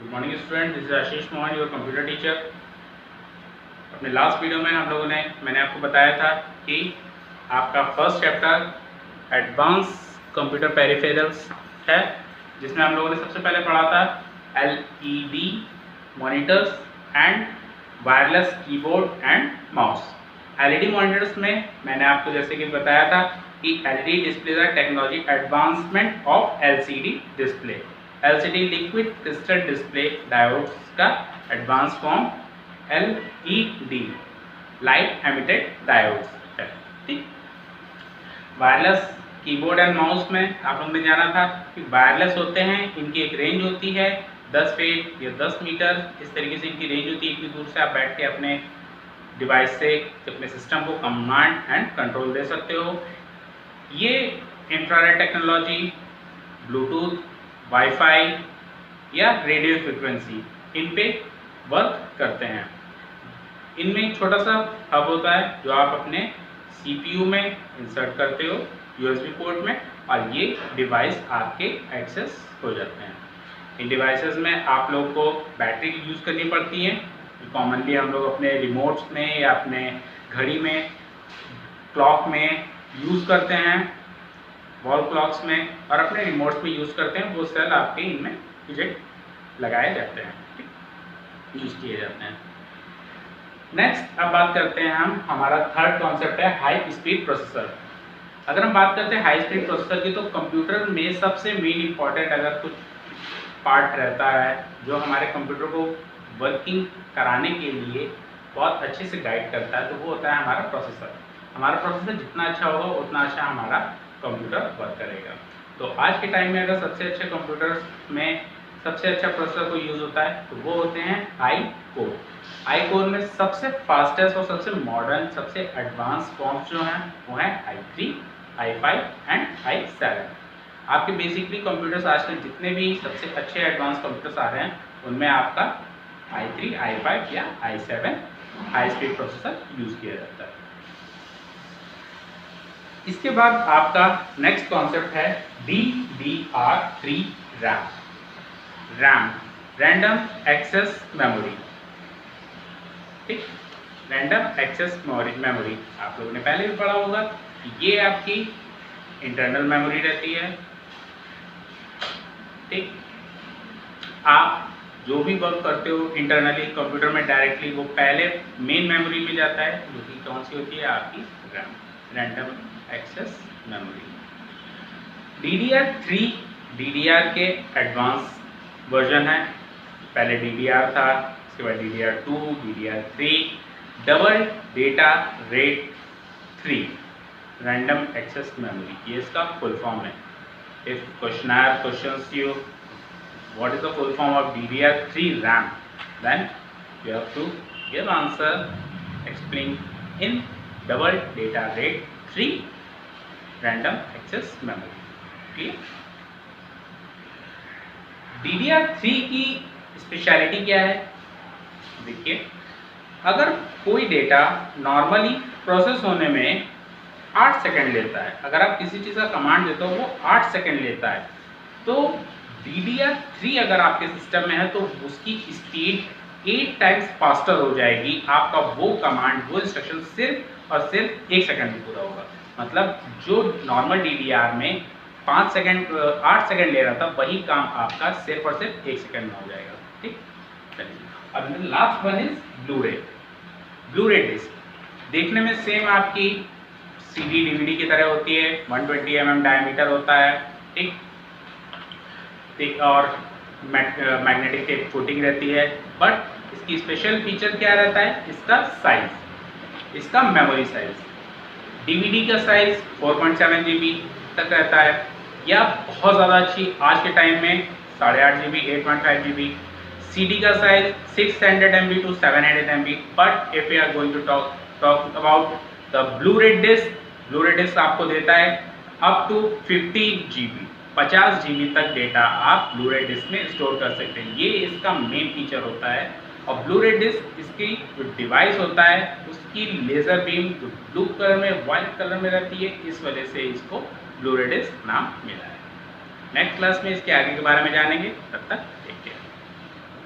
Good morning student, this is Ashish Mohan, your computer teacher. अपने last video में मैंने आपको बताया था कि आपका first chapter advance computer peripherals है, जिसमें हम लोगों ने सबसे पहले पढ़ा था LED monitors and wireless keyboard and mouse. LED monitors में मैंने आपको जैसे कि बताया था कि LED display the technology advancement of LCD display. LCD liquid crystal display diodes का advance form LED light emitted diodes है। ठीक। वायरलेस कीबोर्ड एंड माउस में आप लोगों ने जाना था कि वायरलेस होते हैं, इनकी एक रेंज होती है 10 फीट या 10 मीटर, इस तरीके से इनकी रेंज होती है। इतनी दूर से आप बैठ के अपने डिवाइस से अपने सिस्टम को कमांड एंड कंट्रोल दे सकते हो। ये इंफ्रारेड टेक्नोलॉजी, ब्लूटूथ, वाईफाई या रेडियो फ्रिक्वेंसी इन पे वर्क करते हैं। इनमें एक छोटा सा हब होता है जो आप अपने सीपीयू में इंसर्ट करते हो यूएसबी पोर्ट में, और ये डिवाइस आपके एक्सेस हो जाते हैं। इन डिवाइसेस में आप लोग को बैटरी यूज़ करनी पड़ती है। कॉमनली हम लोग अपने रिमोट्स में या अपने घड़ी में, क्लॉक में यूज़ करते हैं, वॉल क्लॉक्स में और अपने रिमोट्स में यूज़ करते हैं। वो सेल आपके इनमें इजेक्ट लगाए जाते हैं, ठीक, यूज़ किए जाते हैं। नेक्स्ट अब बात करते हैं हमारा थर्ड कॉन्सेप्ट है हाई स्पीड प्रोसेसर। अगर हम बात करते हैं हाई स्पीड प्रोसेसर की, तो कंप्यूटर में सबसे मेन इंपॉर्टेंट अगर कुछ पार्ट रहता है जो हमारे कंप्यूटर को वर्किंग कराने के लिए बहुत अच्छे से गाइड करता है, तो वो होता है हमारा प्रोसेसर। हमारा प्रोसेसर जितना अच्छा होगा उतना अच्छा हमारा कंप्यूटर वर्क करेगा। तो आज के टाइम में अगर सबसे अच्छे कंप्यूटर्स में सबसे अच्छा प्रोसेसर को यूज़ होता है तो वो होते हैं आई कोर। आई कोर में सबसे फास्टेस्ट और सबसे मॉडर्न, सबसे एडवांस फॉर्म्स जो हैं वो हैं i3, i5 एंड i7। आपके बेसिकली कंप्यूटर्स आजकल जितने भी सबसे अच्छे एडवांस कंप्यूटर्स आ रहे हैं उनमें आपका i3, i5 या i7 high speed processor use किया जाता है। इसके बाद आपका नेक्स्ट कॉन्सेप्ट है DDR3 RAM. RAM random access memory. ठीक, रैंडम एक्सेस मेमोरी आप लोगों ने पहले भी पढ़ा होगा। ये आपकी इंटरनल मेमोरी रहती है। ठीक, आप जो भी वर्क करते हो इंटरनली कंप्यूटर में डायरेक्टली वो पहले मेन मेमोरी में जाता है, जो कि कौन सी होती है आपकी RAM, random access memory. DDR3 DDR के एडवांस वर्जन है। पहले DDR था, इसके बाद DDR2, DDR3, double data rate 3 random access memory, ये इसका फुल फॉर्म है। If questioner questions you what is the full form of DDR3 RAM, then you have to give answer explain in double data rate 3 random access memory। Clear? DDR3 की speciality क्या है? देखिए, अगर कोई data normally process होने में 8 second लेता है, अगर आप किसी चीज़ का कमांड देते हो वो 8 सेकंड लेता है, तो DDR3 अगर आपके सिस्टम में है तो उसकी स्पीड 8 टाइम्स फास्टर हो जाएगी। आपका वो कमांड, वो इंस्ट्रक्शन सिर्फ और सिर्फ 1 सेकंड में पूरा होगा। मतलब जो नॉर्मल DDR में 8 सेकंड ले रहा था, वही काम आपका सिर्फ और सिर्फ 1 सेकंड में हो जाएगा। ठीक, चलिए अब लास्ट वन इज ब्लू रे। ब्लू रे डिस्क देखने में सेम आपकी CD DVD की तरह होती है, 120 mm डायमीटर होता है। ठीक, और मैग्नेटिक टेप कोटिंग रहती है, बट इसकी स्पेशल फीचर क्या रहता है? इसका साइज, इसका मेमोरी साइज। DVD का साइज 4.7 GB तक रहता है, या बहुत ज़्यादा अच्छी आज के टाइम में 8.5 GB, 8.5 GB। CD का size 600 MB to 700 MB। But if you are going to talk about the Blu ray disc, Blu ray disc आपको देता है अप टू 50 GB, 50 GB तक डेटा आप ब्लू-रे डिस्क में स्टोर कर सकते हैं। ये इसका मेन फीचर होता है। और ब्लू-रे डिस्क, इसकी जो डिवाइस होता है उसकी लेज़र बीम जो ब्लू कलर में, वाइट कलर में रहती है, इस वजह से इसको ब्लू-रे डिस्क नाम मिला है। नेक्स्ट क्लास में इसके आगे के बारे में जानेंगे। तब तक